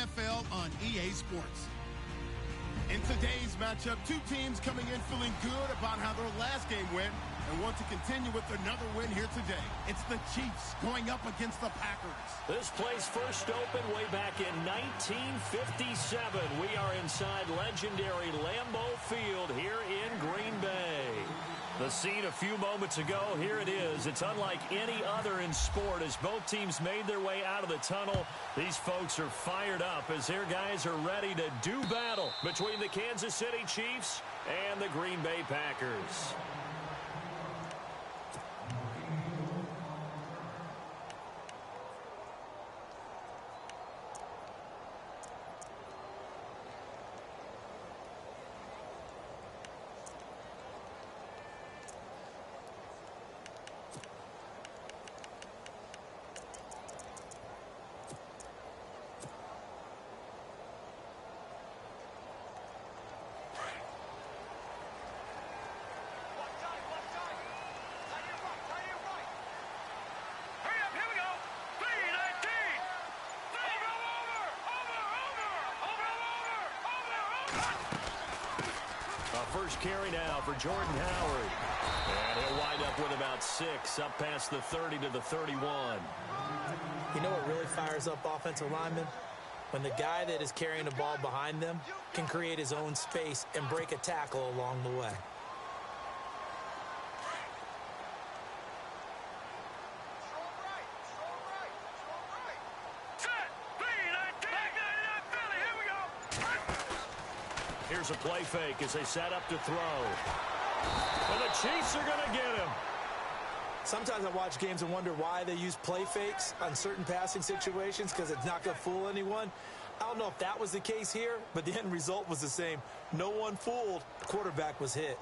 NFL on EA Sports. In today's matchup, two teams coming in feeling good about how their last game went and want to continue with another win here today. It's the Chiefs going up against the Packers. This place first opened way back in 1957. We are inside legendary Lambeau Field here in Green Bay. The scene a few moments ago, here it is. It's unlike any other in sport as both teams made their way out of the tunnel. These folks are fired up as their guys are ready to do battle between the Kansas City Chiefs and the Green Bay Packers. First carry now for Jordan Howard. And he'll wind up with about 6, up past the 30 to the 31. You know what really fires up offensive linemen? When the guy that is carrying the ball behind them can create his own space and break a tackle along the way. Here's a play fake as they set up to throw. And the Chiefs are going to get him. Sometimes I watch games and wonder why they use play fakes on certain passing situations because it's not going to fool anyone. I don't know if that was the case here, but the end result was the same. No one fooled. The quarterback was hit.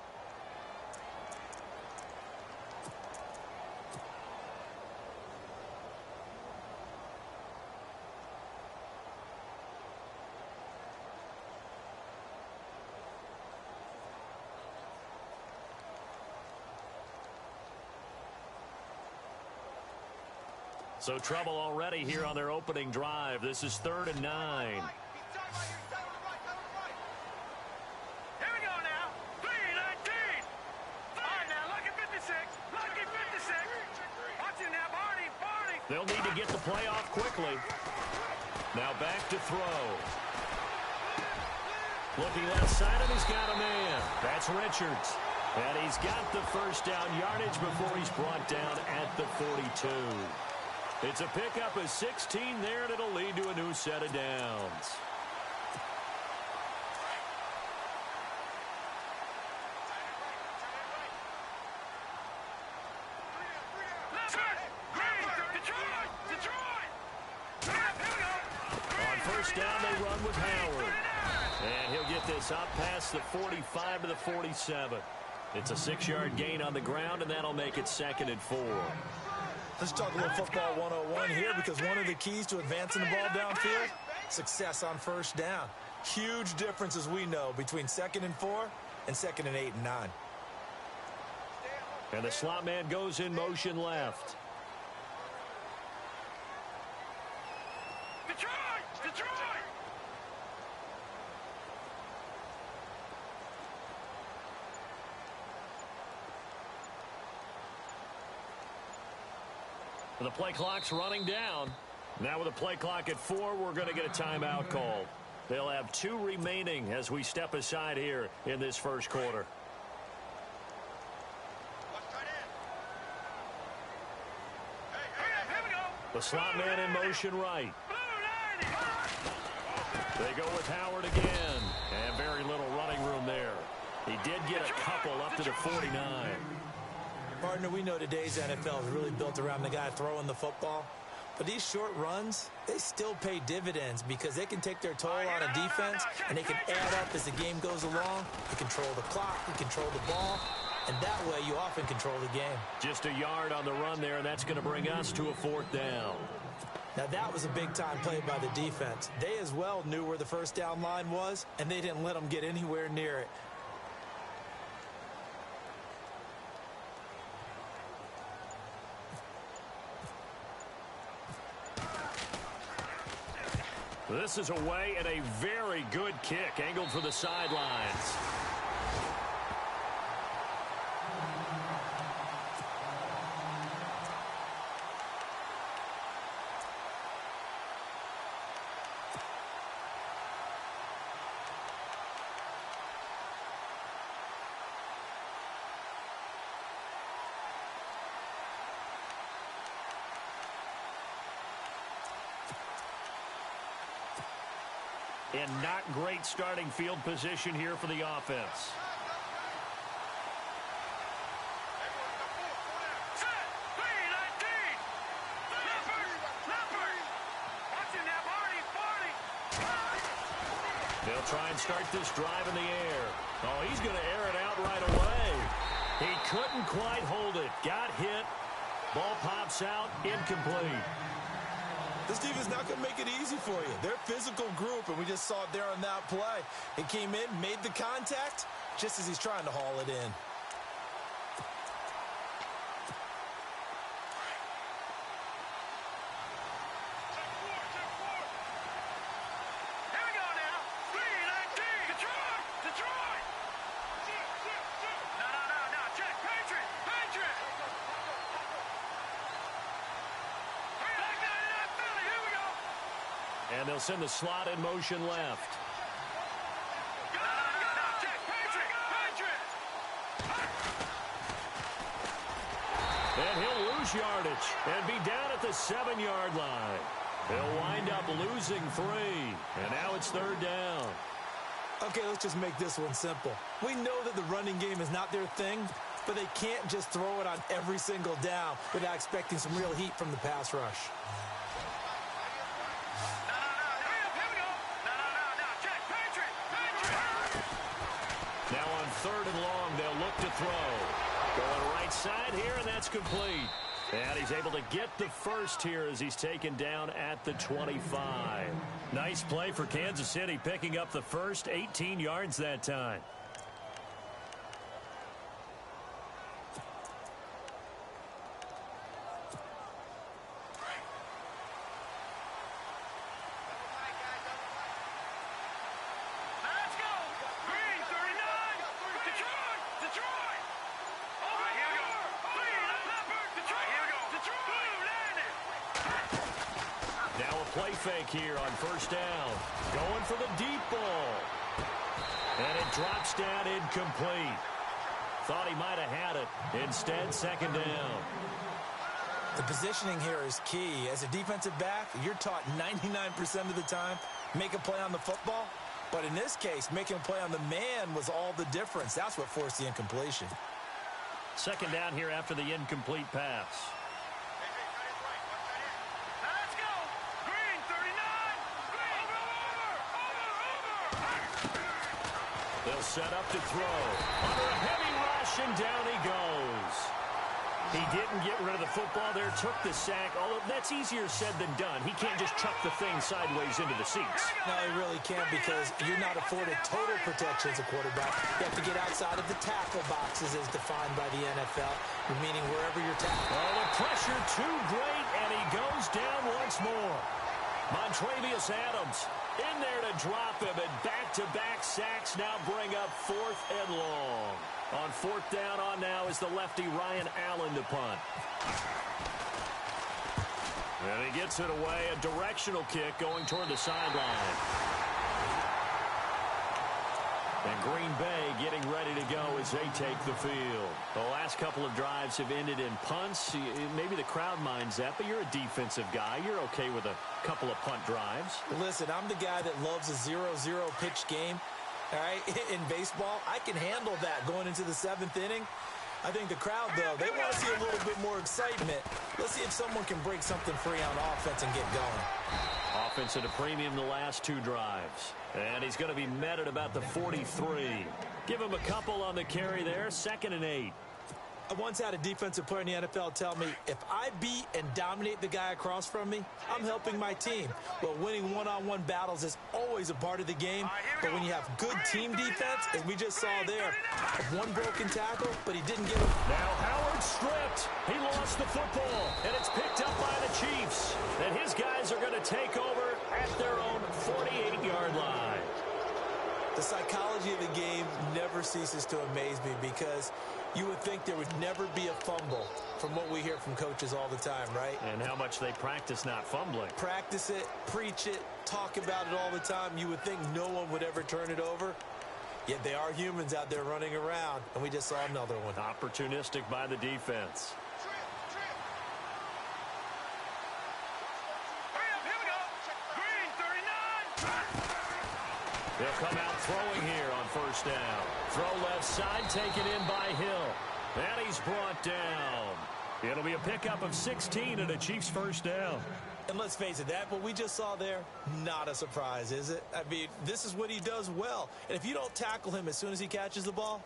So trouble already here on their opening drive. This is 3rd and 9. Here we go now. 3-19. All right, now, lucky 56. Lucky 56. Watch it now, Barney. They'll need to get the play off quickly. Now back to throw. Looking left side, and he's got a man. That's Richards. And he's got the first down yardage before he's brought down at the 42. It's a pickup of 16 there, and it'll lead to a new set of downs. On first down, they run with Howard. And he'll get this up past the 45 to the 47. It's a 6-yard gain on the ground, and that'll make it 2nd and 4. Let's talk a little football 101 here because one of the keys to advancing the ball downfield, success on first down. Huge difference, as we know, between 2nd and 4 and 2nd and 8 and 9. And the slot man goes in motion left. Detroit! The play clock's running down. Now with a play clock at 4, we're going to get a timeout called. They'll have 2 remaining as we step aside here in this first quarter. The slot man in motion right. They go with Howard again. And very little running room there. He did get a couple up to the 49. Partner, we know today's NFL is really built around the guy throwing the football. But these short runs, they still pay dividends because they can take their toll on a defense and they can add up as the game goes along. You control the clock, you control the ball, and that way you often control the game. Just a yard on the run there, and that's going to bring us to a 4th down. Now that was a big-time play by the defense. They as well knew where the first down line was, and they didn't let them get anywhere near it. This is away and a very good kick, angled for the sidelines. And not great starting field position here for the offense. They'll try and start this drive in the air. Oh, he's going to air it out right away. He couldn't quite hold it. Got hit. Ball pops out. Incomplete. This defense is not going to make it easy for you. They're a physical group, and we just saw it there on that play. He came in, made the contact, just as he's trying to haul it in. Here we go now. 3-19. Detroit! Detroit! No. Check. Patriot! Patriot! And they'll send the slot in motion left. And he'll lose yardage and be down at the 7-yard line. They'll wind up losing 3. And now it's 3rd down. Okay, let's just make this one simple. We know that the running game is not their thing, but they can't just throw it on every single down without expecting some real heat from the pass rush. Now on 3rd and long, they'll look to throw. Going right side here, and that's complete. And he's able to get the first here as he's taken down at the 25. Nice play for Kansas City, picking up the first 18 yards that time. Play fake here on 1st down. Going for the deep ball. And it drops down incomplete. Thought he might have had it. Instead, 2nd down. The positioning here is key. As a defensive back, you're taught 99% of the time, make a play on the football. But in this case, making a play on the man was all the difference. That's what forced the incompletion. 2nd down here after the incomplete pass. They'll set up to throw. Under a heavy rush, and down he goes. He didn't get rid of the football there, took the sack. Although that's easier said than done. He can't just chuck the thing sideways into the seats. No, he really can't, because you're not afforded total protection as a quarterback. You have to get outside of the tackle boxes as defined by the NFL, meaning wherever you're tackled. Oh, the pressure too great, and he goes down once more. Montravius Adams in there to drop him, and back-to-back sacks now bring up 4th and long. On 4th down on now is the lefty Ryan Allen to punt. And he gets it away, a directional kick going toward the sideline. And Green Bay getting ready to go as they take the field. The last couple of drives have ended in punts. Maybe the crowd minds that, but you're a defensive guy. You're okay with a couple of punt drives. Listen, I'm the guy that loves a 0-0 pitch game. All right, in baseball, I can handle that going into the 7th inning. I think the crowd, though, they want to see a little bit more excitement. Let's see if someone can break something free on offense and get going. Offense at a premium the last 2 drives. And he's going to be met at about the 43. Give him a couple on the carry there, 2nd and 8. I once had a defensive player in the NFL tell me, if I beat and dominate the guy across from me, I'm helping my team. Well, winning one-on-one battles is always a part of the game, but when you have good team defense, as we just saw there, one broken tackle, but he didn't get it. Now Howard stripped. He lost the football, and it's picked up by the Chiefs. And his guys are going to take over at their own 48-yard line. The psychology of the game never ceases to amaze me because you would think there would never be a fumble from what we hear from coaches all the time, right? And how much they practice not fumbling. Practice it, preach it, talk about it all the time. You would think no one would ever turn it over. Yet they are humans out there running around, and we just saw another one. Opportunistic by the defense. They'll come out throwing here on first down. Throw left side, taken in by Hill. And he's brought down. It'll be a pickup of 16 and a Chiefs first down. And let's face it, that what we just saw there, not a surprise, is it? I mean, this is what he does well. And if you don't tackle him as soon as he catches the ball,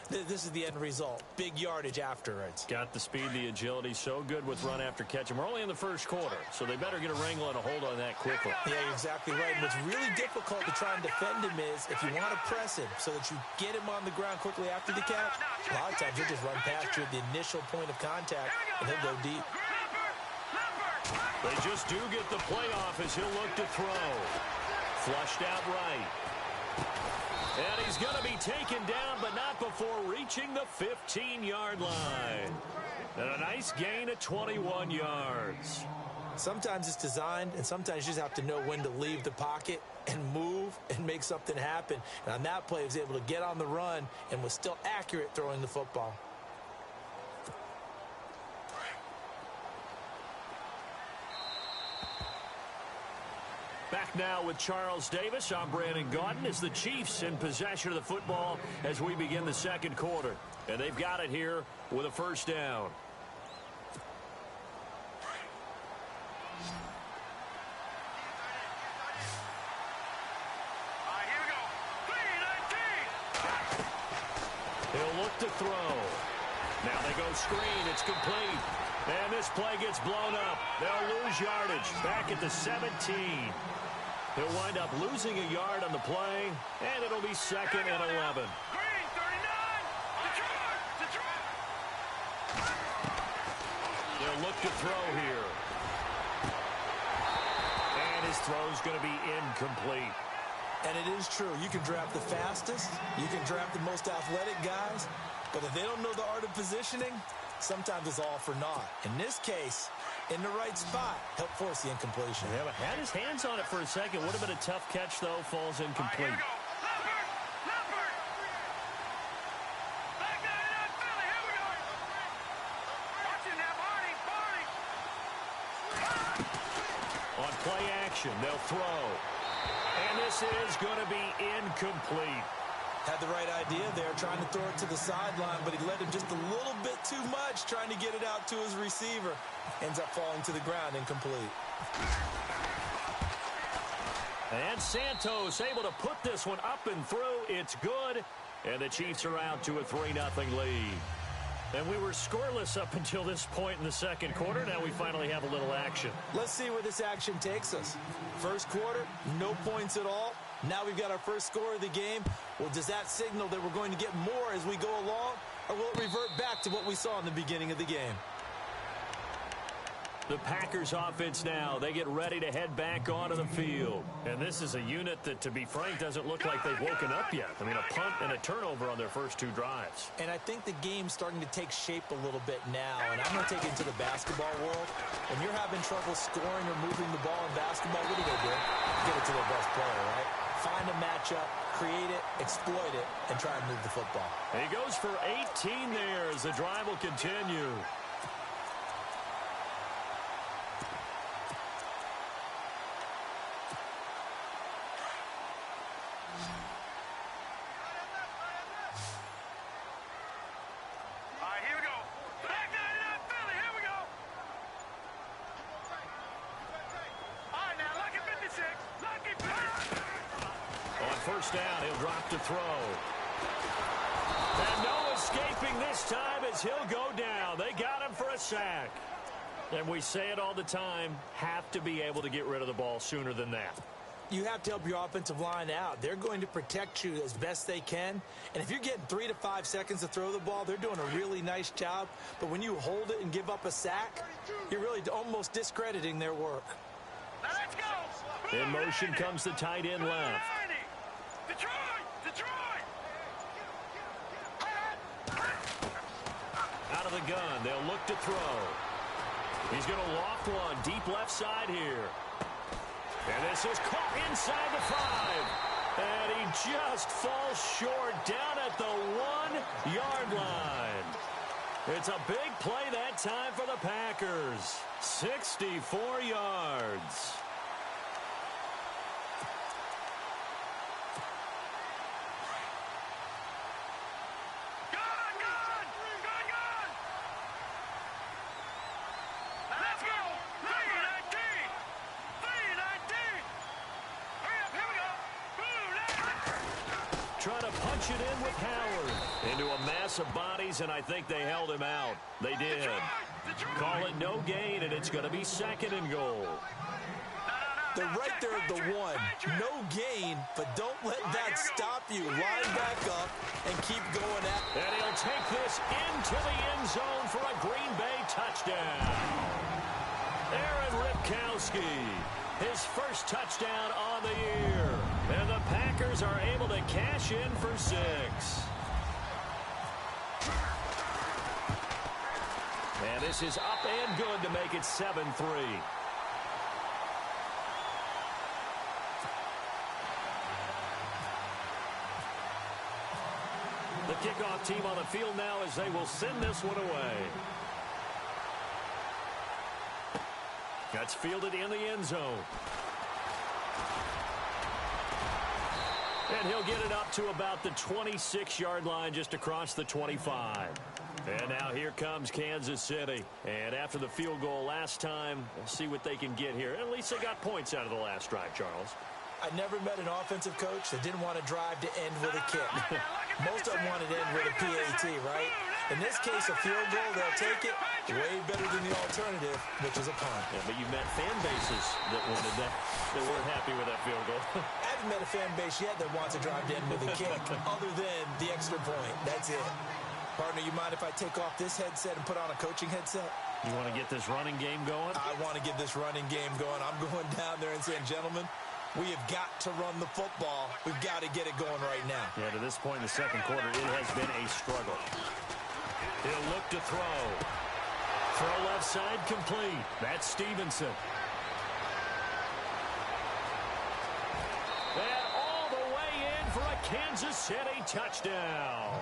this is the end result. Big yardage afterwards. Got the speed, the agility, so good with run after catch. And we're only in the first quarter, so they better get a wrangle and a hold on that quickly. Yeah, you're exactly right. And what's really difficult to try and defend him is if you want to press him so that you get him on the ground quickly after the catch, a lot of times he'll just run past you at the initial point of contact, and he'll go deep. They just do get the play off as he'll look to throw. Flushed out right. And he's going to be taken down, but not before reaching the 15-yard line. And a nice gain of 21 yards. Sometimes it's designed, and sometimes you just have to know when to leave the pocket and move and make something happen. And on that play, he was able to get on the run and was still accurate throwing the football. Back now with Charles Davis. I'm Brandon Gaudin as the Chiefs in possession of the football as we begin the second quarter. And they've got it here with a first down. Here we go. 3-19. He'll look to throw. Now they go screen. It's complete. And this play gets blown up. They'll lose yardage back at the 17. He'll wind up losing a yard on the play, and it'll be second and 11. Green, 39. Detroit. They'll look to throw here. And his throw's going to be incomplete. And it is true. You can draft the fastest. You can draft the most athletic guys. But if they don't know the art of positioning, sometimes it's all for naught. In this case, in the right spot, help force the incompletion. Yeah, but had his hands on it for a second. Would have been a tough catch, though. Falls incomplete. Here we go. Leopard. Back down in Philly. Here we go. Watch it now, Barney. On play action, they'll throw. And this is going to be incomplete. Had the right idea there, trying to throw it to the sideline, but he led him just a little bit too much, trying to get it out to his receiver. Ends up falling to the ground, incomplete. And Santos able to put this one up and through. It's good. And the Chiefs are out to a 3-0 lead. And we were scoreless up until this point in the second quarter. Now we finally have a little action. Let's see where this action takes us. First quarter, no points at all. Now we've got our first score of the game. Well, does that signal that we're going to get more as we go along? Or will it revert back to what we saw in the beginning of the game? The Packers offense now, they get ready to head back onto the field. And this is a unit that, to be frank, doesn't look like they've woken up yet. I mean, a punt and a turnover on their first two drives. And I think the game's starting to take shape a little bit now. And I'm going to take it into the basketball world. When you're having trouble scoring or moving the ball in basketball, what do? Get it to their best player, right? Find a matchup, create it, exploit it, and try and move the football. And he goes for 18 there as the drive will continue. First down, he'll drop to throw. And no escaping this time as he'll go down. They got him for a sack. And we say it all the time, have to be able to get rid of the ball sooner than that. You have to help your offensive line out. They're going to protect you as best they can. And if you're getting 3 to 5 seconds to throw the ball, they're doing a really nice job. But when you hold it and give up a sack, you're really almost discrediting their work. Let's go. In motion comes the tight end left. Detroit! Out of the gun, they'll look to throw. He's going to loft one deep left side here. And this is caught inside the 5. And he just falls short down at the 1-yard line. It's a big play that time for the Packers. 64 yards. Let's go! 3-19! 3-19! Hurry up, here we go! Trying to punch it in with Howard. Into a mass of bodies, and I think they held him out. They did. Call it no gain, and it's going to be 2nd and goal. They're right there at the 1. No gain, but don't let that stop you. Line back up and keep going at it. And he'll take this into the end zone for a Green Bay touchdown. Aaron Ripkowski, his first touchdown on the year. And the Packers are able to cash in for 6. And this is up and good to make it 7-3. The kickoff team on the field now as they will send this one away. That's fielded in the end zone. And he'll get it up to about the 26-yard line just across the 25. And now here comes Kansas City. And after the field goal last time, we'll see what they can get here. At least they got points out of the last drive, Charles. I never met an offensive coach that didn't want to drive to end with a kick. Most of them wanted to end with a PAT, right? In this case, a field goal, they'll take it. Way better than the alternative, which is a punt. Yeah, but you met fan bases that wanted that. They weren't happy with that field goal. I haven't met a fan base yet that wants to drive to end with a kick, other than the extra point. That's it. Partner, you mind if I take off this headset and put on a coaching headset? You want to get this running game going? I want to get this running game going. I'm going down there and saying, gentlemen, we have got to run the football. We've got to get it going right now. Yeah, to this point in the second quarter, it has been a struggle. He'll look to throw. Throw left side complete. That's Stevenson. And all the way in for a Kansas City touchdown.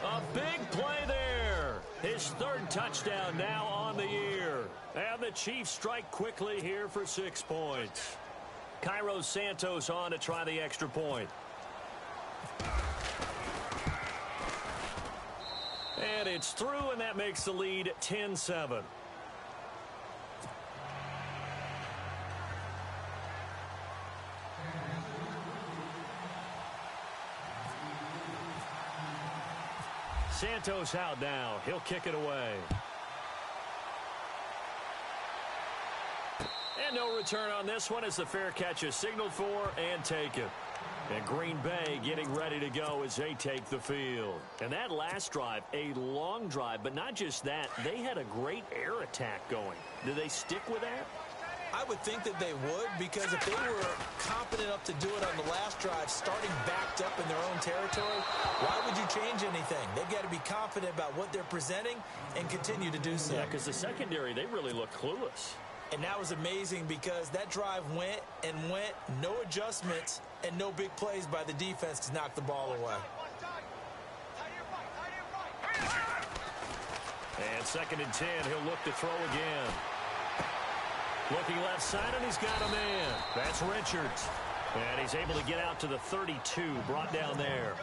A big play there. His 3rd touchdown now on the year. And the Chiefs strike quickly here for 6 points. Cairo Santos on to try the extra point. And it's through, and that makes the lead 10-7. Santos out now. He'll kick it away. And no return on this one as the fair catch is signaled for and taken. And Green Bay getting ready to go as they take the field. And that last drive, a long drive, but not just that. They had a great air attack going. Do they stick with that? I would think that they would, because if they were competent enough to do it on the last drive, starting backed up in their own territory, why would you change anything? They've got to be confident about what they're presenting and continue to do so. Yeah, because the secondary, they really look clueless. And that was amazing because that drive went and went, no adjustments, and no big plays by the defense to knock the ball away. And 2nd and 10, he'll look to throw again. Looking left side, and he's got a man. That's Richards. And he's able to get out to the 32, brought down there.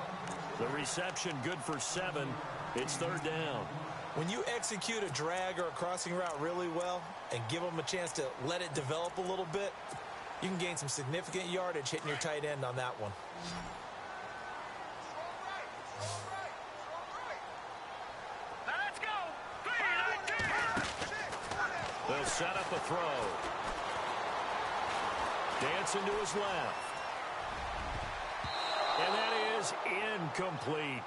The reception good for 7. It's 3rd down. When you execute a drag or a crossing route really well and give them a chance to let it develop a little bit, you can gain some significant yardage hitting your tight end on that one. Let's go! They'll set up a throw. Dancing to his left. And that is incomplete.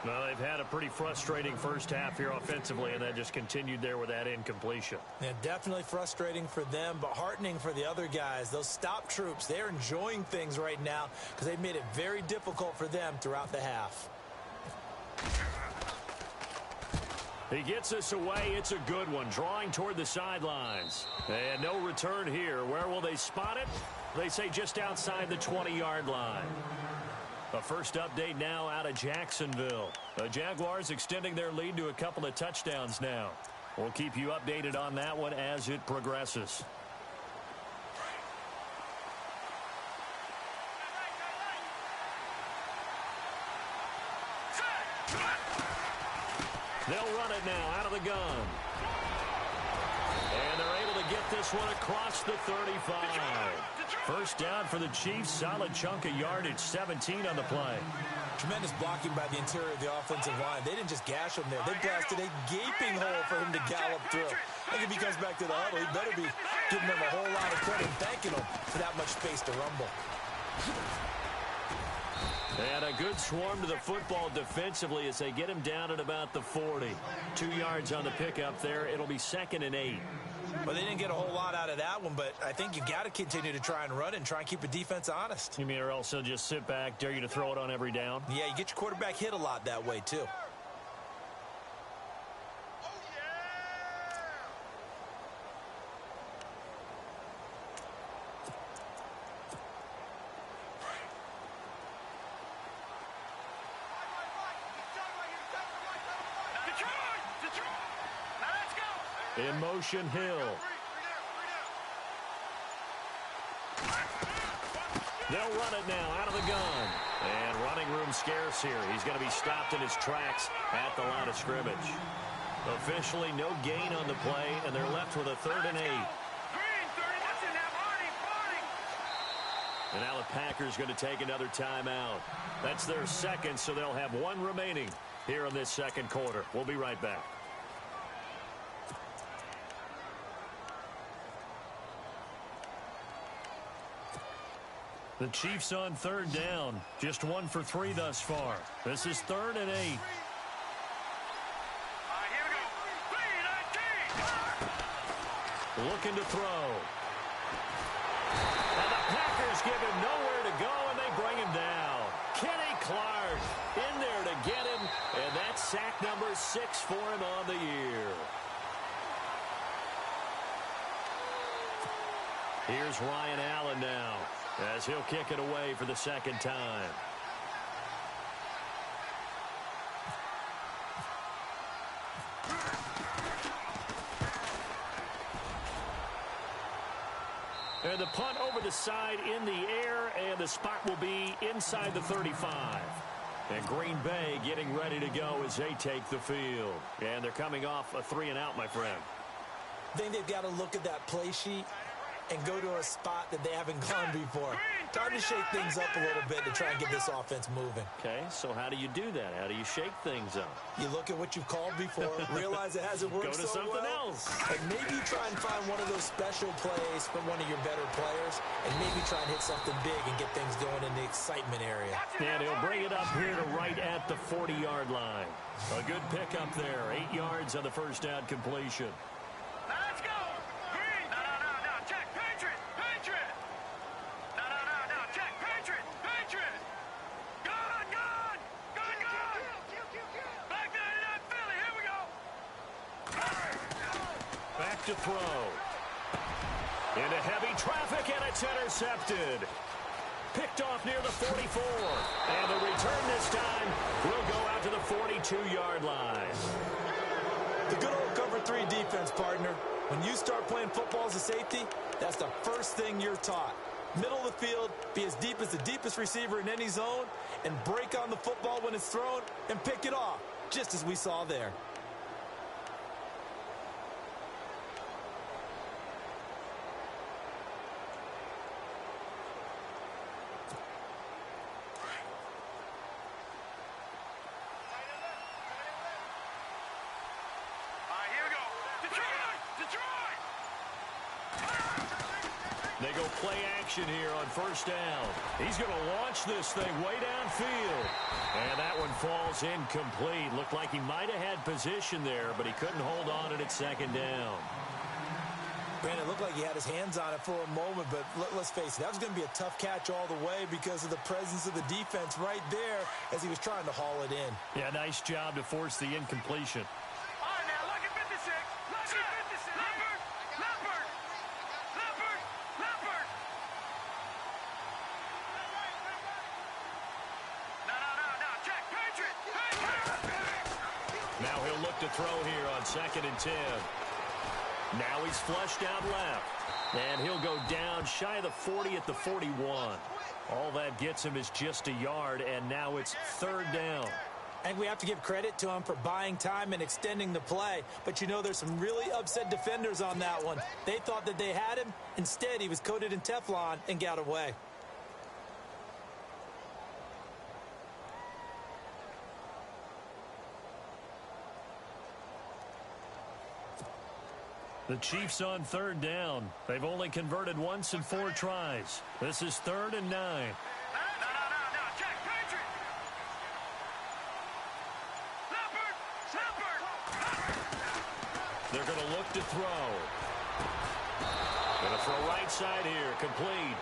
Well, they've had a pretty frustrating first half here offensively, and that just continued there with that incompletion. Yeah, definitely frustrating for them, but heartening for the other guys. Those stop troops, they're enjoying things right now because they've made it very difficult for them throughout the half. He gets this away. It's a good one, drawing toward the sidelines. And no return here. Where will they spot it? They say just outside the 20-yard line. A first update now out of Jacksonville. The Jaguars extending their lead to a couple of touchdowns now. We'll keep you updated on that one as it progresses. They'll run it now out of the gun. And they're able to get this one across the 35. First down for the Chiefs. Solid chunk of yardage, 17 on the play. Tremendous blocking by the interior of the offensive line. They didn't just gash him there. They blasted a gaping hole for him to gallop through. I think if he comes back to the huddle, he better be giving them a whole lot of credit and thanking them for that much space to rumble. And a good swarm to the football defensively as they get him down at about the 40. 2 yards on the pickup there. It'll be 2nd and 8. Well, they didn't get a whole lot out of that one, but I think you got to continue to try and run and try and keep the defense honest. You mean or else they'll just sit back, dare you to throw it on every down? Yeah, you get your quarterback hit a lot that way, too. In motion, Hill. They'll run it now out of the gun. And running room scarce here. He's going to be stopped in his tracks at the line of scrimmage. Officially no gain on the play, and they're left with a 3rd and 8. And now the Packers going to take another timeout. That's their second, so they'll have 1 remaining here in this second quarter. We'll be right back. The Chiefs on 3rd down. Just 1 for 3 thus far. This is 3rd and 8. Here we go. Looking to throw. And the Packers give him nowhere to go, and they bring him down. Kenny Clark in there to get him, and that's sack number 6 for him on the year. Here's Ryan Allen now, as he'll kick it away for the 2nd time. And the punt over the side in the air, and the spot will be inside the 35. And Green Bay getting ready to go as they take the field. And they're coming off a 3-and-out, my friend. I think they've got to look at that play sheet and go to a spot that they haven't gone before. Time to shake things up a little bit to try and get this offense moving. Okay, so how do you do that? How do you shake things up? You look at what you've called before, realize it hasn't worked Go to so something well, else. and maybe try and find one of those special plays from one of your better players, and maybe try and hit something big and get things going in the excitement area. And he'll bring it up here to right at the 40-yard line. A good pickup there. 8 yards on the first down completion. Let's go. Green. No. Check. Patriot. No. Check. Patriot. Gun. Back 99 Philly. Here we go. Back to throw. Into heavy traffic, and it's intercepted. Picked off near the 44. And the return this time will go out to the 42-yard line. The good old cover 3 defense, partner. When you start playing football as a safety, that's the first thing you're taught. Middle of the field, be as deep as the deepest receiver in any zone, and break on the football when it's thrown and pick it off, just as we saw there. They they go play action here on first down. He's going to launch this thing way downfield. And that one falls incomplete. Looked like he might have had position there, but he couldn't hold on at second down. Brandon, it looked like he had his hands on it for a moment, but let's face it, that was going to be a tough catch all the way because of the presence of the defense right there as he was trying to haul it in. Yeah, nice job to force the incompletion. All right, now, look at 56. Look at 56. Leopard. Leopard. Leopard. Leopard. No. Check. Patriot. Now he'll look to throw here on 2nd and 10. Now he's flushed out left. And he'll go down shy of the 40 at the 41. All that gets him is just a yard, and now it's 3rd down. And we have to give credit to him for buying time and extending the play. But you know there's some really upset defenders on that one. They thought that they had him. Instead, he was coated in Teflon and got away. The Chiefs on 3rd down. They've only converted once in 4 tries. This is 3rd and 9. No. Check. Patriot. Leopard. They're going to look to throw. Going to throw right side here. Complete.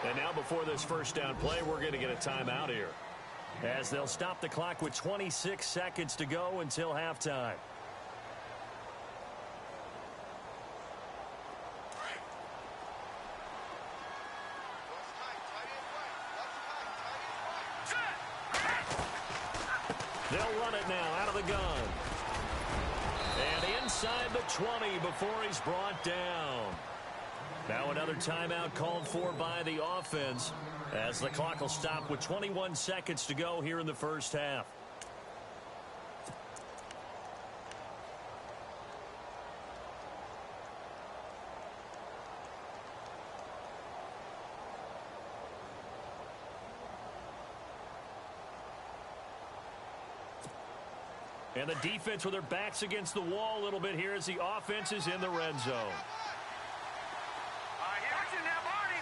And now before this first down play, we're going to get a timeout here, as they'll stop the clock with 26 seconds to go until halftime. They'll run it now out of the gun. And inside the 20 before he's brought down. Now another timeout called for by the offense, as the clock will stop with 21 seconds to go here in the first half. And the defense with their backs against the wall a little bit here as the offense is in the red zone. All right, here now, Barney.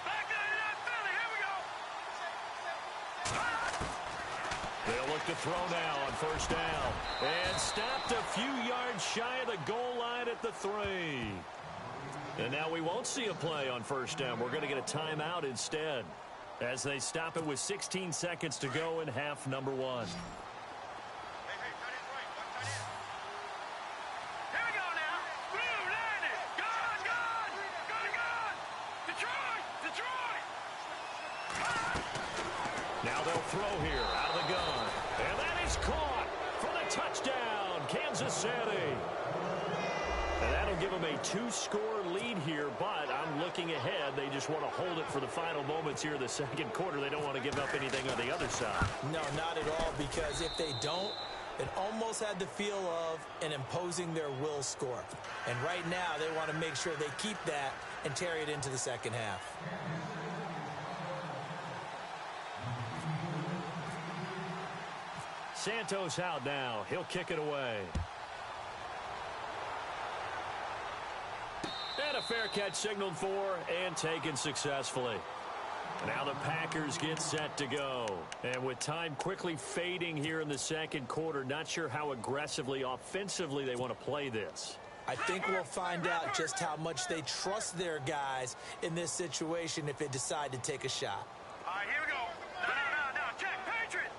Back to the Philly. Here we go. They'll look to throw now on first down. And stopped a few yards shy of the goal line at the 3. And now we won't see a play on first down. We're going to get a timeout instead, as they stop it with 16 seconds to go in half number 1. Now they'll throw here out of the gun. And that is caught for the touchdown, Kansas City. And that'll give them a 2-score lead here, but I'm looking ahead. They just want to hold it for the final moments here in the second quarter. They don't want to give up anything on the other side. No, not at all, because if they don't, it almost had the feel of an imposing their will score. And right now, they want to make sure they keep that and carry it into the second half. Santos out now. He'll kick it away. And a fair catch signaled for and taken successfully. Now the Packers get set to go. And with time quickly fading here in the second quarter, not sure how aggressively, offensively they want to play this. I think we'll find out just how much they trust their guys in this situation if they decide to take a shot. All right, here we go. No. Check. Patriot.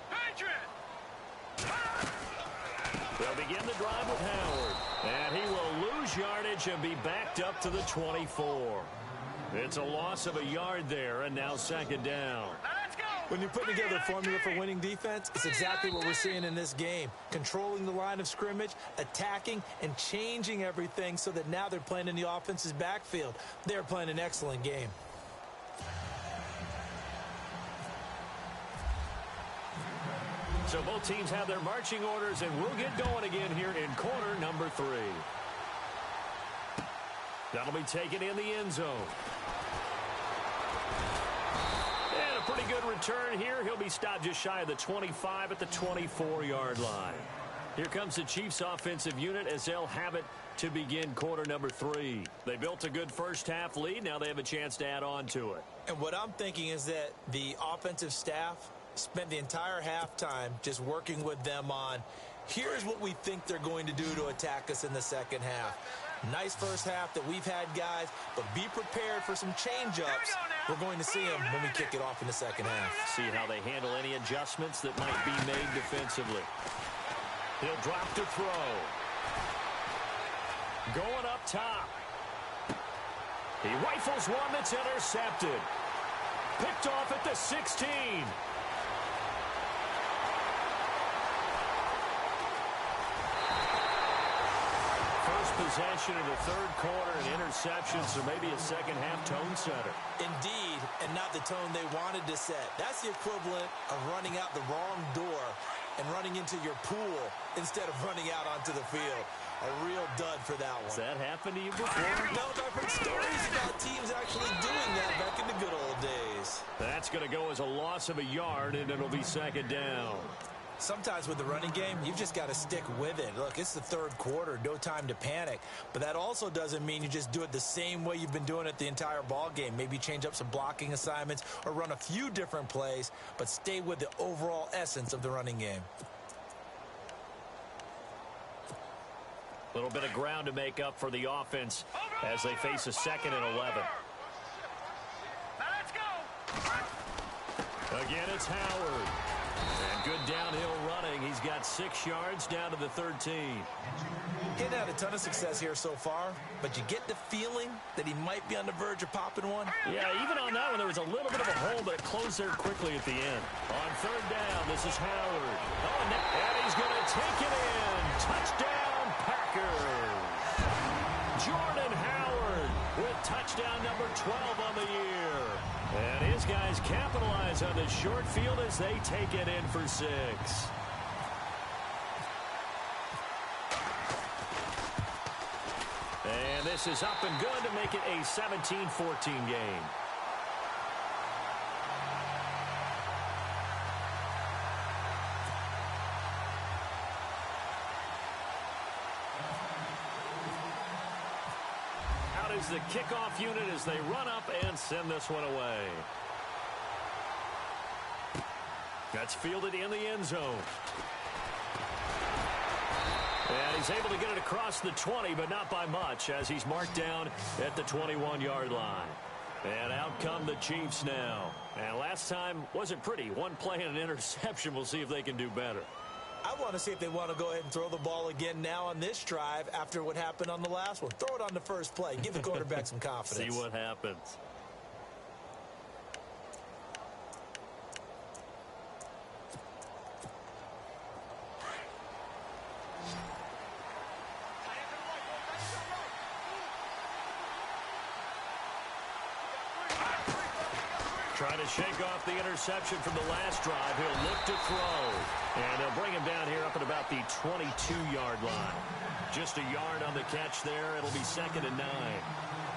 They'll begin the drive with Howard. And he will lose yardage and be backed up to the 24. It's a loss of a yard there, and now second down. Let's go. When you're putting together a formula for winning defense, it's exactly what we're seeing in this game. Controlling the line of scrimmage, attacking, and changing everything so that now they're playing in the offense's backfield. They're playing an excellent game. So both teams have their marching orders, and we'll get going again here in quarter number 3. That'll be taken in the end zone. And a pretty good return here. He'll be stopped just shy of the 25 at the 24-yard line. Here comes the Chiefs offensive unit as they'll have it to begin quarter number 3. They built a good first-half lead. Now they have a chance to add on to it. And what I'm thinking is that the offensive staff spent the entire halftime just working with them on, here's what we think they're going to do to attack us in the second half. Nice first half that we've had, guys, but be prepared for some change-ups. We're going to see them when we kick it off in the second half. See how they handle any adjustments that might be made defensively. He'll drop to throw. Going up top. He rifles one that's intercepted. Picked off at the 16. Possession in the third quarter and interception, so maybe a second-half tone setter. Indeed, and not the tone they wanted to set. That's the equivalent of running out the wrong door and running into your pool instead of running out onto the field. A real dud for that one. Has that happened to you before? No, but I've heard stories about teams actually doing that back in the good old days. That's going to go as a loss of a yard, and it'll be second down. Sometimes with the running game, you've just got to stick with it. Look, it's the third quarter, no time to panic. But that also doesn't mean you just do it the same way you've been doing it the entire ball game. Maybe change up some blocking assignments or run a few different plays, but stay with the overall essence of the running game. A little bit of ground to make up for the offense as they face a 2nd and 11. Now let's go. Again, it's Howard. And good downhill running. He's got 6 yards down to the 13. He hadn't had a ton of success here so far, but you get the feeling that he might be on the verge of popping one. Yeah, even on that one, there was a little bit of a hole, but it closed there quickly at the end. On third down, this is Howard. Oh, and he's going to take it in. Touchdown, Packers. Jordan Howard with touchdown number 12 on the year. And his guys capitalize on the short field as they take it in for 6. And this is up and good to make it a 17-14 game. Out is the kickoff unit as they run up and send this one away. That's fielded in the end zone. And he's able to get it across the 20, but not by much, as he's marked down at the 21-yard line. And out come the Chiefs now. And last time wasn't pretty. One play and an interception. We'll see if they can do better. I want to see if they want to go ahead and throw the ball again now on this drive after what happened on the last one. Throw it on the first play. Give the quarterback some confidence. See what happens. Trying to shake off the interception from the last drive. He'll look to throw. And they'll bring him down here up at about the 22-yard line. Just a yard on the catch there. It'll be 2nd and 9.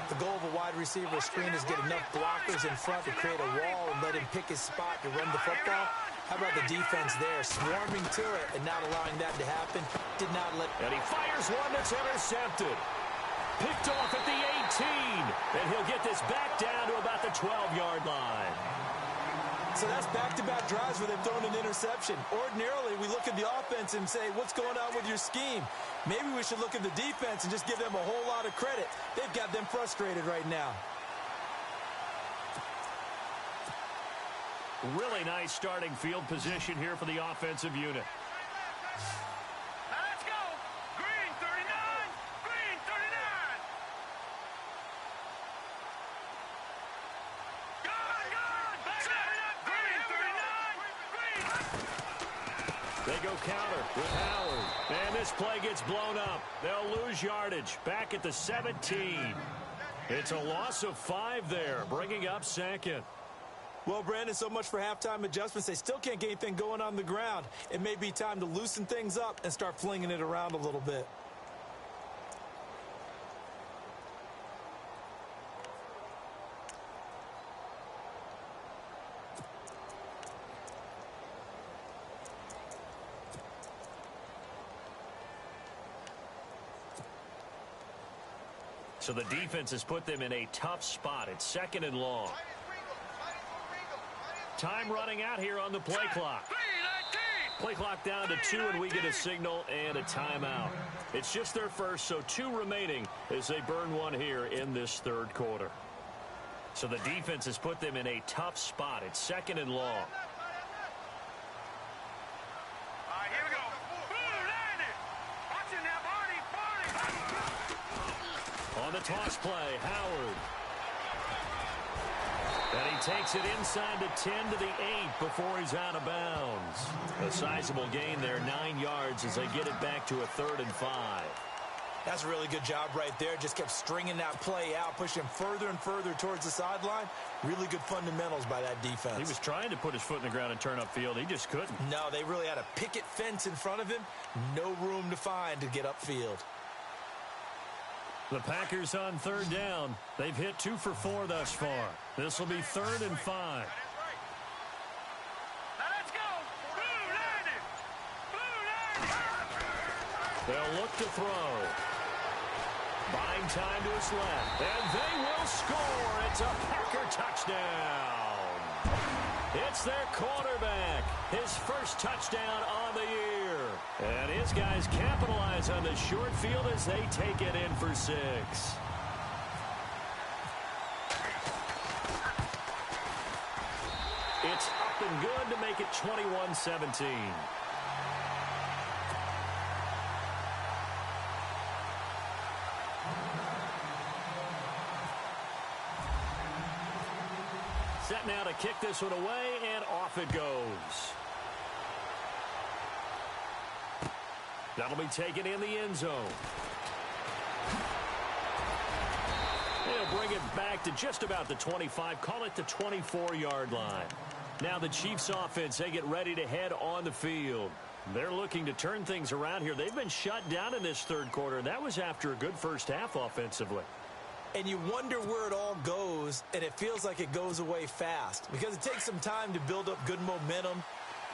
The goal of a wide receiver screen is get enough blockers in front to create a wall and let him pick his spot to run the football. How about the defense there, swarming to it and not allowing that to happen? Did not let... And he fires one that's intercepted. Picked off at the 18. And he'll get this back down to about the 12-yard line. So that's back-to-back drives where they've thrown an interception. Ordinarily, we look at the offense and say, what's going on with your scheme? Maybe we should look at the defense and just give them a whole lot of credit. They've got them frustrated right now. Really nice starting field position here for the offensive unit. Let's go. Green 39. Green 39. Good. Green 39. They go counter with Howard. And this play gets blown up. They'll lose yardage. Back at the 17. It's a loss of 5 there, bringing up 2nd. Well, Brandon, so much for halftime adjustments. They still can't get anything going on the ground. It may be time to loosen things up and start flinging it around a little bit. So the defense has put them in a tough spot. It's 2nd and long. Time running out here on the play clock. Play clock down to 2, and we get a signal and a timeout. It's just their first, so 2 remaining as they burn one here in this 3rd quarter. So the defense has put them in a tough spot. It's 2nd and long. On the toss play, Howard. And he takes it inside the 10 to the 8 before he's out of bounds. A sizable gain there, 9 yards as they get it back to a 3rd and 5. That's a really good job right there. Just kept stringing that play out, pushing further and further towards the sideline. Really good fundamentals by that defense. He was trying to put his foot in the ground and turn upfield. He just couldn't. No, they really had a picket fence in front of him. No room to find to get upfield. The Packers on 3rd down. They've hit 2 for 4 thus far. This will be 3rd and 5. They'll look to throw. Buying time to his left. And they will score. It's a Packer touchdown. It's their quarterback. His first touchdown on the year. And his guys capitalize on the short field as they take it in for 6. It's up and good to make it 21-17. Set now to kick this one away, and off it goes. That'll be taken in the end zone. They'll bring it back to just about the 25, call it the 24-yard line. Now the Chiefs offense, they get ready to head on the field. They're looking to turn things around here. They've been shut down in this 3rd quarter, and that was after a good first half offensively. And you wonder where it all goes, and it feels like it goes away fast because it takes some time to build up good momentum,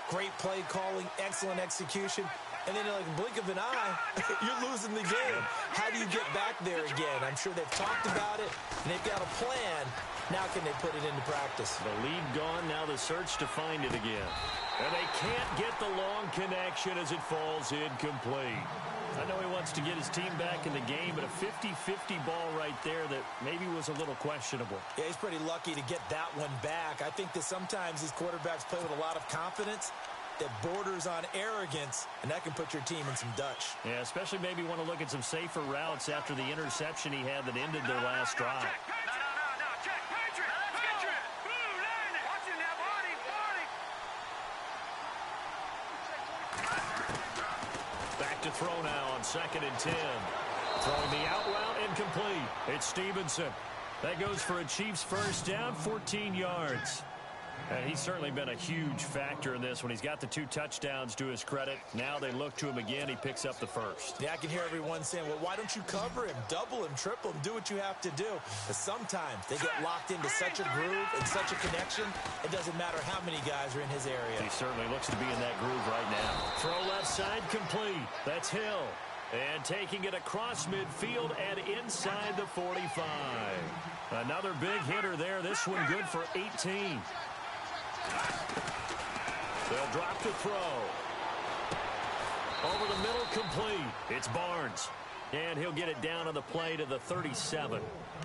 great play calling, excellent execution, and then like a blink of an eye, you're losing the game. How do you get back there again? I'm sure they've talked about it, and they've got a plan. Now can they put it into practice? The lead gone, now the search to find it again. And they can't get the long connection as it falls incomplete. I know he wants to get his team back in the game, but a 50-50 ball right there that maybe was a little questionable. Yeah, he's pretty lucky to get that one back. I think that sometimes these quarterbacks play with a lot of confidence that borders on arrogance, and that can put your team in some Dutch. Yeah, especially maybe want to look at some safer routes after the interception he had that ended their last drive. Back to throw now on 2nd and 10. Throwing the out route incomplete. It's Stevenson. That goes for a Chiefs first down, 14 yards. And he's certainly been a huge factor in this when he's got the 2 touchdowns to his credit. Now they look to him again. He picks up the first. Yeah, I can hear everyone saying, well, why don't you cover him, double him, triple him, do what you have to do. But sometimes they get locked into such a groove and such a connection, it doesn't matter how many guys are in his area. He certainly looks to be in that groove right now. Throw left side complete. That's Hill. And taking it across midfield and inside the 45. Another big hitter there. This one good for 18. They'll drop the throw. Over the middle, complete. It's Barnes. And he'll get it down on the play to the 37.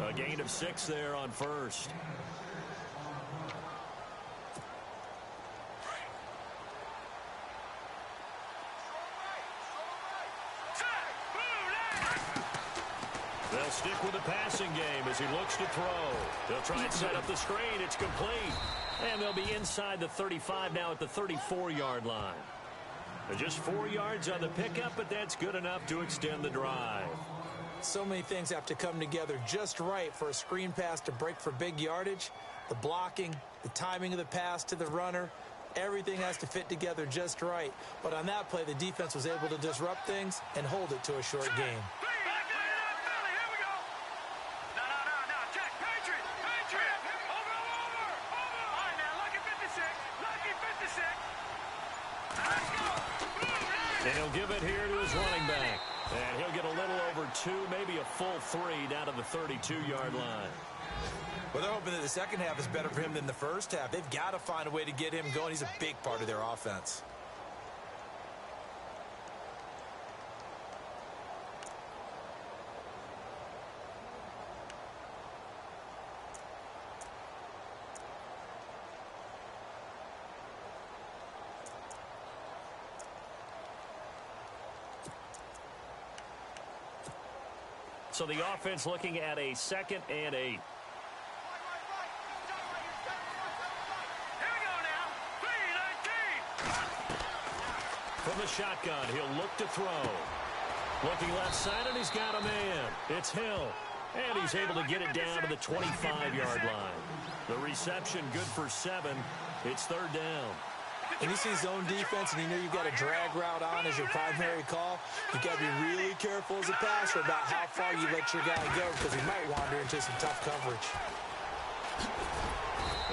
A gain of 6 there on first. They'll stick with the passing game as he looks to throw. They'll try and set up the screen. It's complete. And they'll be inside the 35 now at the 34-yard line. They're just 4 yards on the pickup, but that's good enough to extend the drive. So many things have to come together just right for a screen pass to break for big yardage. The blocking, the timing of the pass to the runner, everything has to fit together just right. But on that play, the defense was able to disrupt things and hold it to a short game. And he'll give it here to his running back. And he'll get a little over 2, maybe a full 3 down to the 32-yard line. Well, they're hoping that the second half is better for him than the first half. They've got to find a way to get him going. He's a big part of their offense. So the offense looking at a 2nd and 8. From the shotgun, he'll look to throw. Looking left side, and he's got a man. It's Hill. And he's able to get it down to the 25-yard line. The reception good for 7. It's 3rd down. When you see zone defense and you know you've got a drag route on as your primary call, you've got to be really careful as a passer about how far you let your guy go because he might wander into some tough coverage.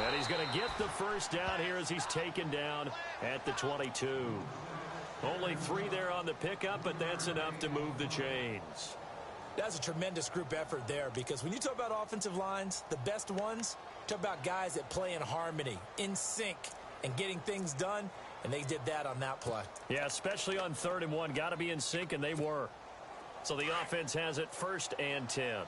And he's going to get the first down here as he's taken down at the 22. Only 3 there on the pickup, but that's enough to move the chains. That's a tremendous group effort there because when you talk about offensive lines, the best ones, talk about guys that play in harmony, in sync, and getting things done, and they did that on that play. Yeah, especially on 3rd and 1. Got to be in sync, and they were. So the offense has it 1st and 10. Let's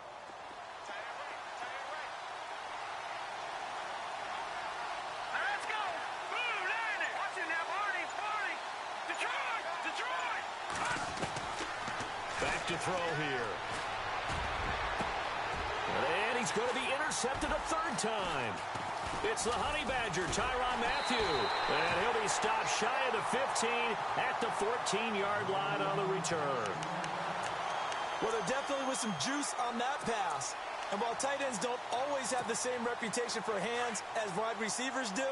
go! Blue, Landy! Watch it now, Barney! Detroit! Back to throw here. And he's going to be intercepted a 3rd time. It's the Honey Badger, Tyrann Mathieu. And he'll be stopped shy of the 15 at the 14-yard line on the return. Well, there definitely was some juice on that pass. And while tight ends don't always have the same reputation for hands as wide receivers do,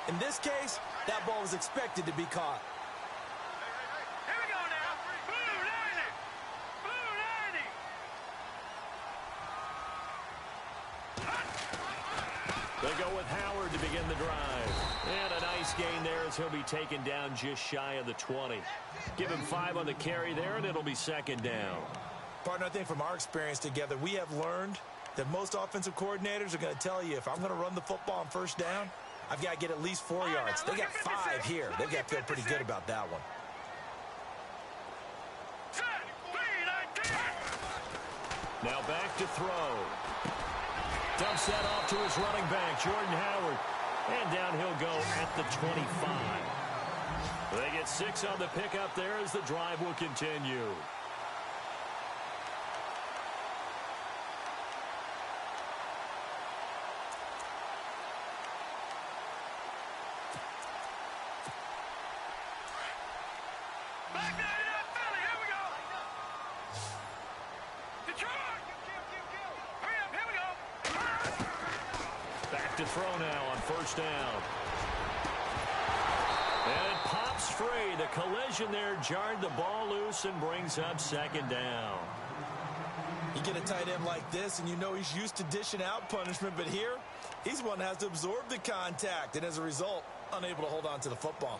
in this case, that ball was expected to be caught. Here we go now. Blue, Landy! Blue, Landy! They go with Howard to begin the drive. And a nice gain there as he'll be taken down just shy of the 20. Give him 5 on the carry there, and it'll be 2nd down. Partner, I think from our experience together, we have learned that most offensive coordinators are going to tell you if I'm going to run the football on 1st down, I've got to get at least 4 yards. They got 5 here. They've got to feel pretty good about that one. Now back to throw. Dumps that off to his running back, Jordan Howard. And down he'll go at the 25. They get 6 on the pickup there as the drive will continue. To throw now on 1st down. And it pops free. The collision there jarred the ball loose and brings up 2nd down. You get a tight end like this, and you know he's used to dishing out punishment, but here, he's the one that has to absorb the contact, and as a result, unable to hold on to the football.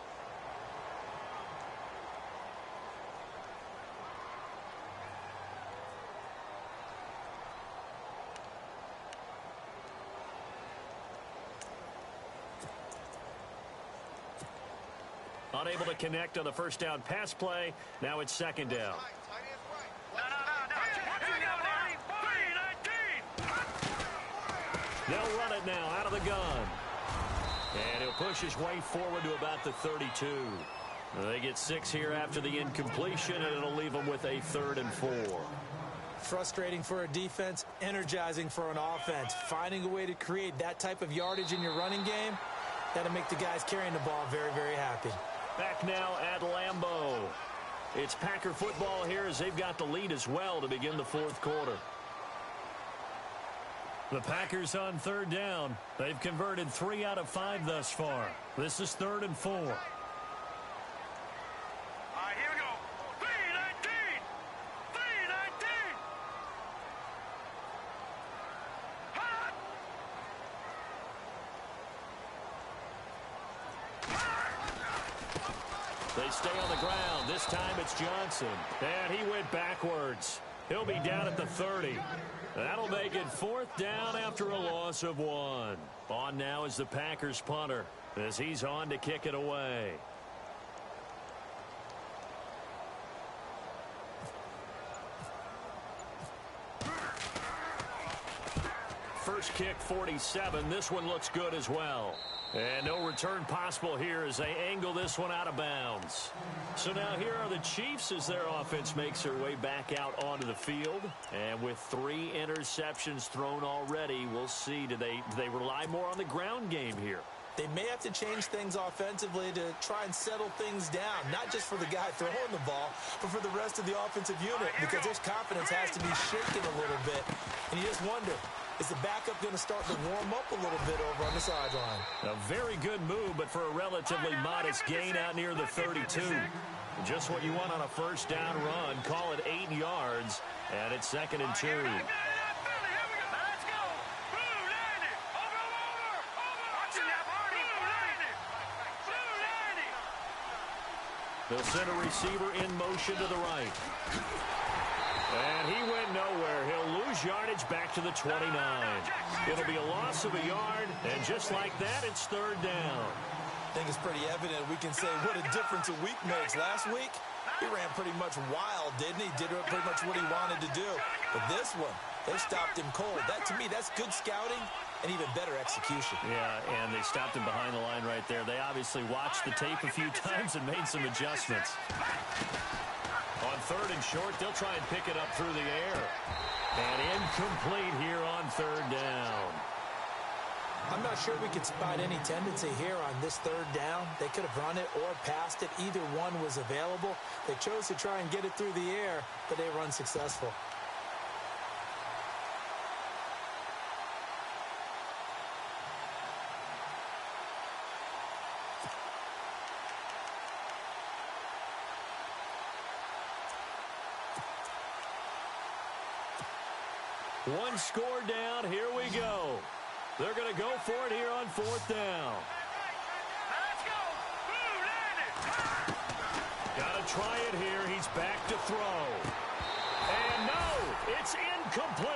Unable to connect on the 1st down pass play. Now it's 2nd down. They'll run it now out of the gun. And he'll push his way forward to about the 32. They get 6 here after the incompletion, and it'll leave them with a 3rd and 4. Frustrating for a defense, energizing for an offense. Finding a way to create that type of yardage in your running game, that'll make the guys carrying the ball very, very happy. Back now at Lambeau. It's Packer football here as they've got the lead as well to begin the 4th quarter. The Packers on 3rd down. They've converted 3 out of 5 thus far. This is 3rd and 4. All right, here we go. 3-19. 3-19. Hot. They stay on the ground. This time it's Johnson. And he went backwards. He'll be down at the 30. That'll make it 4th down after a loss of 1. On now is the Packers punter as he's on to kick it away. First kick, 47. This one looks good as well. And no return possible here as they angle this one out of bounds. So now here are the Chiefs as their offense makes their way back out onto the field. And with 3 interceptions thrown already, we'll see. Do they rely more on the ground game here? They may have to change things offensively to try and settle things down, not just for the guy throwing the ball, but for the rest of the offensive unit, because their confidence has to be shaken a little bit. And you just wonder, is the backup going to start to warm up a little bit over on the sideline? A very good move, but for a relatively modest gain out near the 32. Just what you want on a first down run. Call it 8 yards, and it's 2nd and 2. They'll send a receiver in motion to the right. And he went nowhere. He'll lose yardage back to the 29. It'll be a loss of a yard, and just like that, it's 3rd down. I think it's pretty evident we can say what a difference a week makes. Last week, he ran pretty much wild, didn't he? Did pretty much what he wanted to do. But this one, they stopped him cold. That, to me, that's good scouting and even better execution. Yeah, and they stopped him behind the line right there. They obviously watched the tape a few times and made some adjustments. On 3rd and short, they'll try and pick it up through the air. And incomplete here on 3rd down. I'm not sure we could spot any tendency here on this 3rd down. They could have run it or passed it. Either one was available. They chose to try and get it through the air, but they were unsuccessful. One score down. Here we go. They're going to go for it here on 4th down. Let's go. Blue, land it. Got to try it here. He's back to throw. And no, it's incomplete.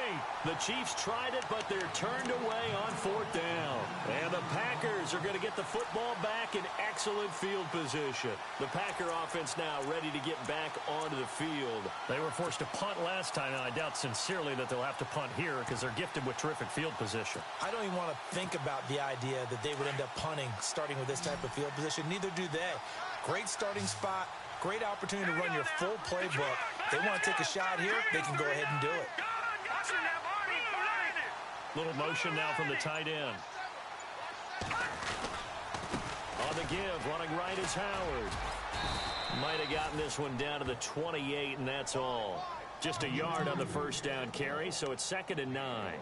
The Chiefs tried it, but they're turned away on 4th down. And the Packers are going to get the football back in excellent field position. The Packer offense now ready to get back onto the field. They were forced to punt last time, and I doubt sincerely that they'll have to punt here because they're gifted with terrific field position. I don't even want to think about the idea that they would end up punting starting with this type of field position. Neither do they. Great starting spot. Great opportunity to run your full playbook. They want to take a shot here, they can go ahead and do it. Little motion now from the tight end. On the give, running right is Howard. Might have gotten this one down to the 28, and that's all. Just a yard on the first down carry, so it's 2nd and 9.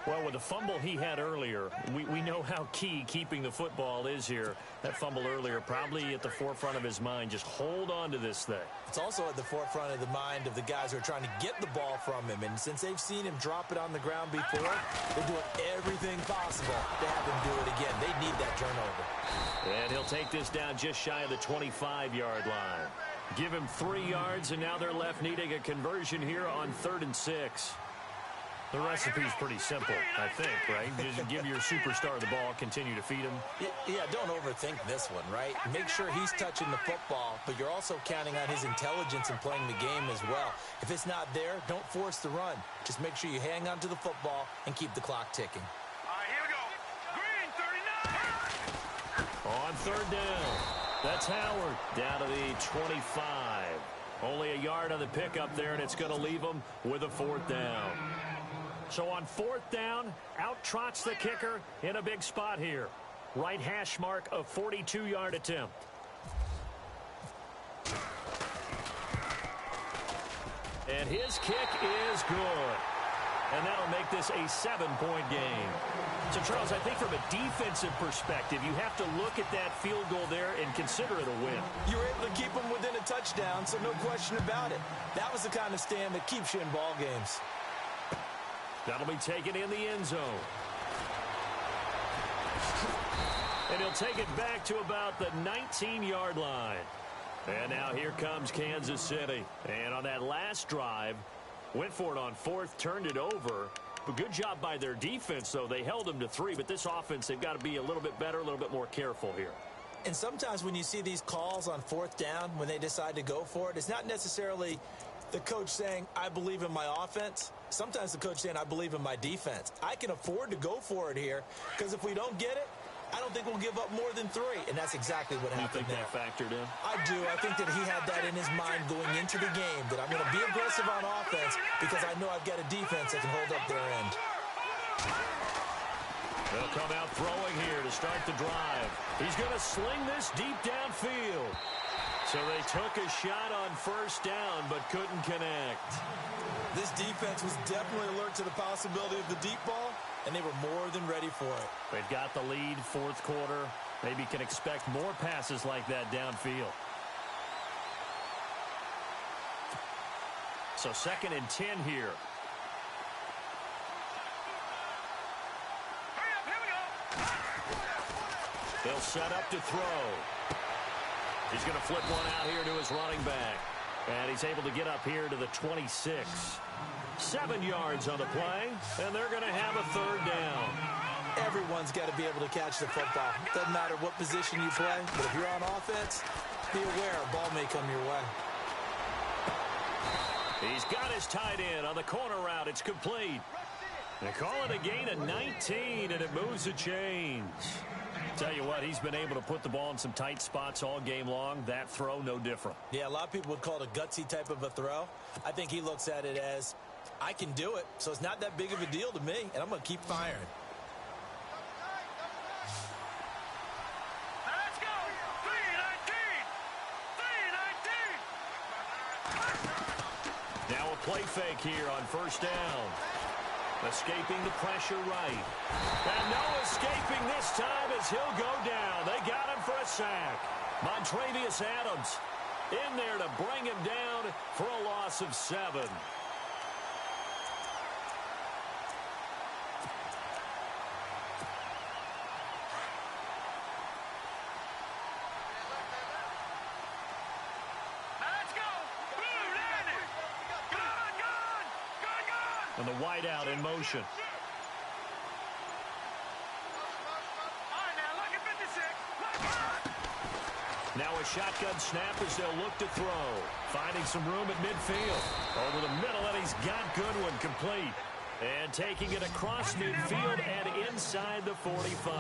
Well, with the fumble he had earlier, we know how key keeping the football is here. That fumble earlier probably at the forefront of his mind. Just hold on to this thing. It's also at the forefront of the mind of the guys who are trying to get the ball from him. And since they've seen him drop it on the ground before, they're doing everything possible to have him do it again. They need that turnover. And he'll take this down just shy of the 25-yard line. Give him 3 yards, and now they're left needing a conversion here on 3rd and 6. The recipe's pretty simple, I think, right? Just give your superstar the ball, continue to feed him. Yeah, don't overthink this one, right? Make sure he's touching the football, but you're also counting on his intelligence in playing the game as well. If it's not there, don't force the run. Just make sure you hang on to the football and keep the clock ticking. All right, here we go. Green, 39. On 3rd down, that's Howard down to the 25. Only a yard on the pickup there, and it's going to leave him with a 4th down. So on 4th down, out trots the kicker in a big spot here. Right hash mark of 42-yard attempt. And his kick is good. And that'll make this a 7-point game. So, Charles, I think from a defensive perspective, you have to look at that field goal there and consider it a win. You were able to keep them within a touchdown, so no question about it. That was the kind of stand that keeps you in ball games. That'll be taken in the end zone. And he'll take it back to about the 19-yard line. And now here comes Kansas City. And on that last drive, went for it on fourth, turned it over. But good job by their defense, though. They held them to 3. But this offense, they've got to be a little bit better, a little bit more careful here. And sometimes when you see these calls on fourth down, when they decide to go for it, it's not necessarily the coach saying, I believe in my offense. Sometimes the coach saying, I believe in my defense. I can afford to go for it here because if we don't get it, I don't think we'll give up more than 3. And that's exactly what happened there. You think that factored in? I do. I think that he had that in his mind going into the game, that I'm going to be aggressive on offense because I know I've got a defense that can hold up their end. They'll come out throwing here to start the drive. He's going to sling this deep downfield. So they took a shot on first down but couldn't connect. This defense was definitely alert to the possibility of the deep ball, and they were more than ready for it. They've got the lead, fourth quarter. Maybe can expect more passes like that downfield. So 2nd and 10 here. They'll set up to throw. He's going to flip one out here to his running back. And he's able to get up here to the 26. 7 yards on the play, and they're going to have a 3rd down. Everyone's got to be able to catch the football. Doesn't matter what position you play, but if you're on offense, be aware a ball may come your way. He's got his tight end on the corner route. It's complete. They call it a gain of 19, and it moves the chains. Tell you what, he's been able to put the ball in some tight spots all game long. That throw, no different. Yeah, a lot of people would call it a gutsy type of a throw. I think he looks at it as, I can do it, so it's not that big of a deal to me, and I'm going to keep firing. Let's go! 3-19! 3-19! Now a play fake here on first down. Escaping the pressure right. And no escaping this time as he'll go down. They got him for a sack. Montravius Adams in there to bring him down for a loss of 7. And the wideout in motion. Now a shotgun snap as they'll look to throw. Finding some room at midfield. Over the middle, and he's got Goodwin complete. And taking it across midfield and inside the 45.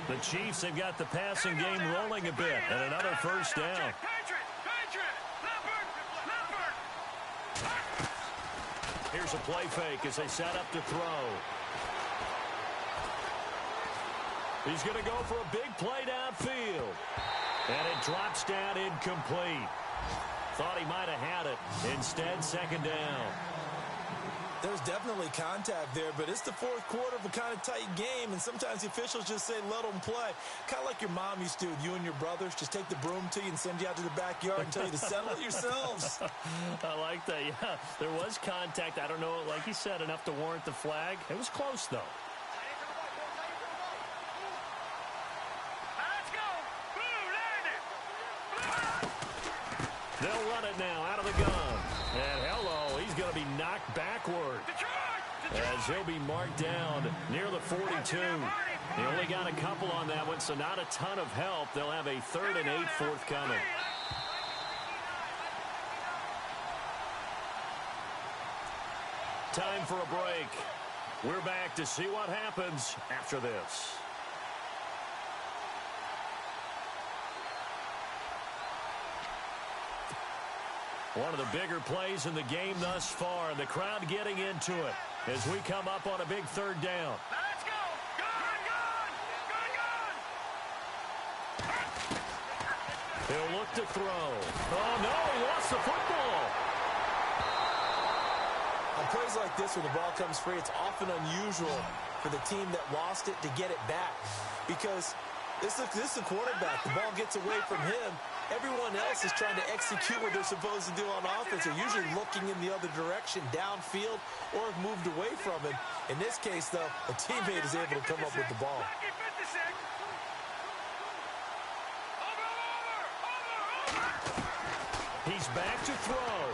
The Chiefs have got the passing game rolling a bit. And another first down. Here's a play fake as they set up to throw. He's going to go for a big play downfield. And it drops down incomplete. Thought he might have had it. Instead, second down. There's definitely contact there, but it's the fourth quarter of a kind of tight game, and sometimes the officials just say, let them play. Kind of like your mom used to with you and your brothers. Just take the broom to you and send you out to the backyard and tell you to settle it yourselves. I like that, yeah. There was contact. I don't know, like you said, enough to warrant the flag. It was close, though. They'll run it now out of the gun. And hello, he's going to be knocked backward as he'll be marked down near the 42. They only got a couple on that one, so not a ton of help. They'll have a 3rd and 8 forthcoming. Time for a break. We're back to see what happens after this. One of the bigger plays in the game thus far, and the crowd getting into it as we come up on a big 3rd down. Let's go! Gun! He'll look to throw. Oh, no, he lost the football. On plays like this, when the ball comes free, it's often unusual for the team that lost it to get it back because this is the quarterback. The ball gets away from him. Everyone else is trying to execute what they're supposed to do on offense. They're usually looking in the other direction, downfield, or have moved away from it. In this case, though, a teammate is able to come up with the ball. He's back to throw.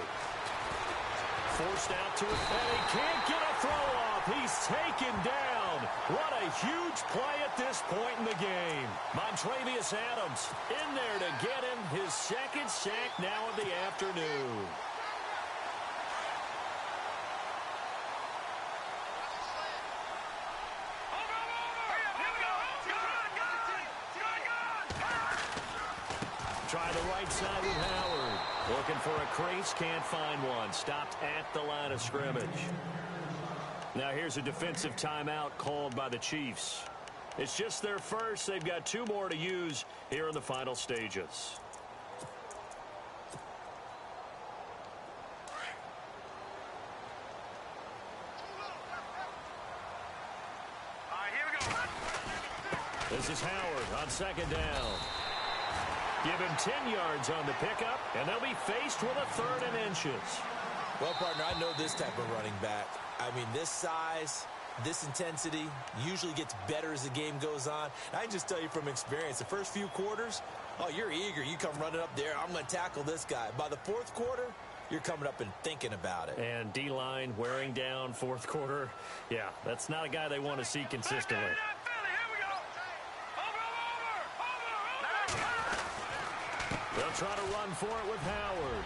Forced out to it, and he can't get a throw off. He's taken down. What a huge play at this point in the game. Montravius Adams in there to get him his second sack now of the afternoon. Try the right side with Howard. Looking for a crease, can't find one. Stopped at the line of scrimmage. Now here's a defensive timeout called by the Chiefs. It's just their first. They've got 2 more to use here in the final stages. All right, here we go. This is Howard on second down. Give him 10 yards on the pickup, and they'll be faced with a 3rd and inches. Well, partner, I know this type of running back. I mean, this size, this intensity usually gets better as the game goes on. I can just tell you from experience, the first few quarters, oh, you're eager. You come running up there, I'm going to tackle this guy. By the 4th quarter, you're coming up and thinking about it. And D-line wearing down 4th quarter. Yeah, that's not a guy they want to see consistently. They'll try to run for it with Howard.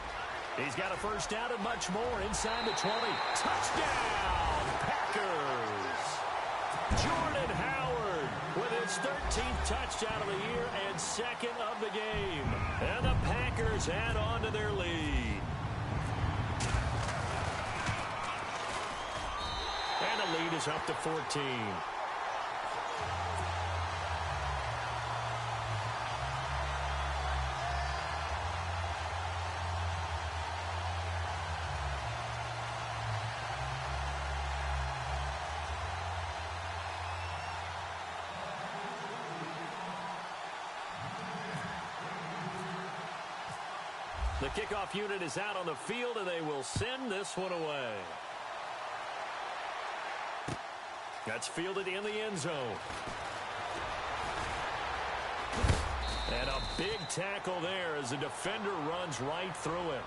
He's got a first down and much more inside the 20. Touchdown, Packers! Jordan Howard with his 13th touchdown of the year and 2nd of the game. And the Packers add on to their lead. And the lead is up to 14. The kickoff unit is out on the field, and they will send this one away. That's fielded in the end zone. And a big tackle there as the defender runs right through him.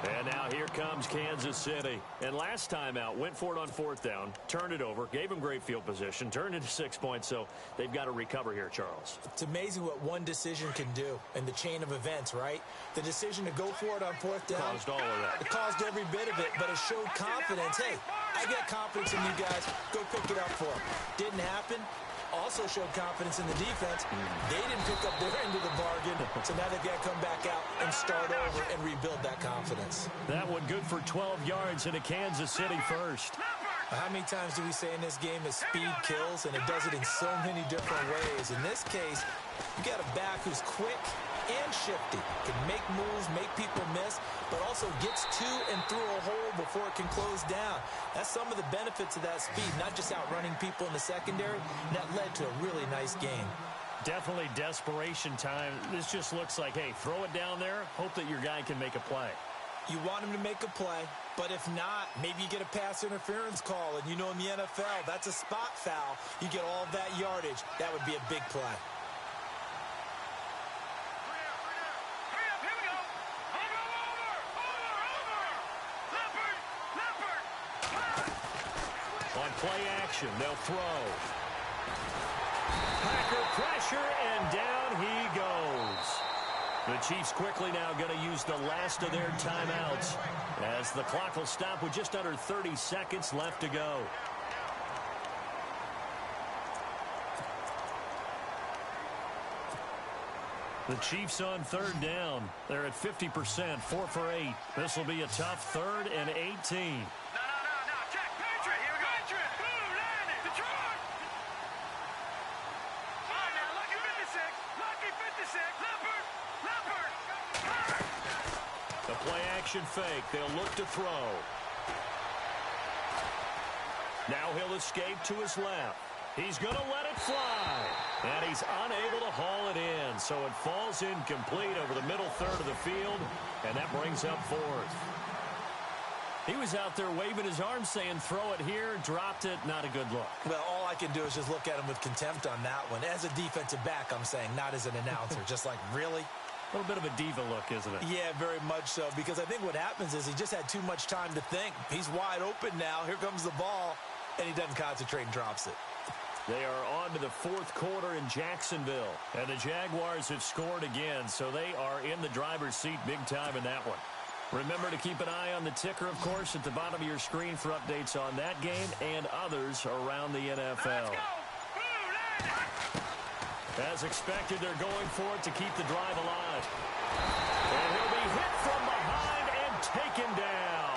And now here comes Kansas City. And last time out, went for it on 4th down, turned it over, gave him great field position, turned it to 6 points, so they've got to recover here, Charles. It's amazing what one decision can do in the chain of events, right? The decision to go for it on 4th down. Caused all of that. It caused every bit of it, but it showed confidence. Hey, I got confidence in you guys. Go pick it up for them. Didn't happen. Also showed confidence in the defense. They didn't pick up their end of the bargain, so now they've got to come back out and start over and rebuild that confidence. That one good for 12 yards into Kansas City first. How many times do we say in this game that speed kills, and it does it in so many different ways? In this case, you got a back who's quick and shifty, can make moves, make people miss, but also gets to and through a hole before it can close down. That's some of the benefits of that speed, not just outrunning people in the secondary. That led to a really nice game. Definitely desperation time. This just looks like, hey, throw it down there, hope that your guy can make a play. You want him to make a play, but if not, maybe you get a pass interference call, and you know in the NFL, that's a spot foul. You get all of that yardage. That would be a big play. On play action, they'll throw. Packer pressure, and down he goes. The Chiefs quickly now going to use the last of their timeouts as the clock will stop with just under 30 seconds left to go. The Chiefs on 3rd down. They're at 50%, 4 for 8. This will be a tough 3rd and 18. The play action fake. They'll look to throw. Now he'll escape to his left. He's going to let it fly. And he's unable to haul it in. So it falls incomplete over the middle 3rd of the field. And that brings up 4th. He was out there waving his arms saying, throw it here, dropped it, not a good look. Well, all I can do is just look at him with contempt on that one. As a defensive back, I'm saying, not as an announcer. Just like, really? A little bit of a diva look, isn't it? Yeah, very much so, because I think what happens is he just had too much time to think. He's wide open now. Here comes the ball, and he doesn't concentrate and drops it. They are on to the fourth quarter in Jacksonville, and the Jaguars have scored again, so they are in the driver's seat big time in that one. Remember to keep an eye on the ticker, of course, at the bottom of your screen for updates on that game and others around the NFL. As expected, they're going for it to keep the drive alive. And he'll be hit from behind and taken down.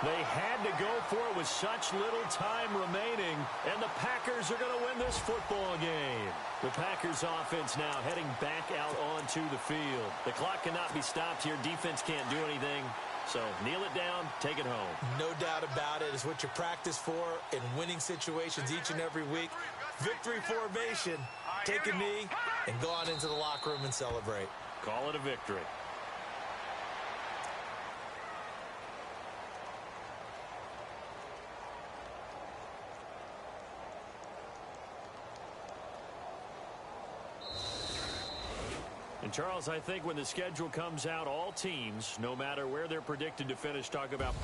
They had to go for it with such little time remaining, and the Packers are going to win this football game. The Packers offense now heading back out onto the field. The clock cannot be stopped here. Defense can't do anything. So kneel it down, take it home. No doubt about it. It's what you practice for in winning situations each and every week. Victory formation. Take a knee and go on into the locker room and celebrate. Call it a victory. And, Charles, I think when the schedule comes out, all teams, no matter where they're predicted to finish, talk about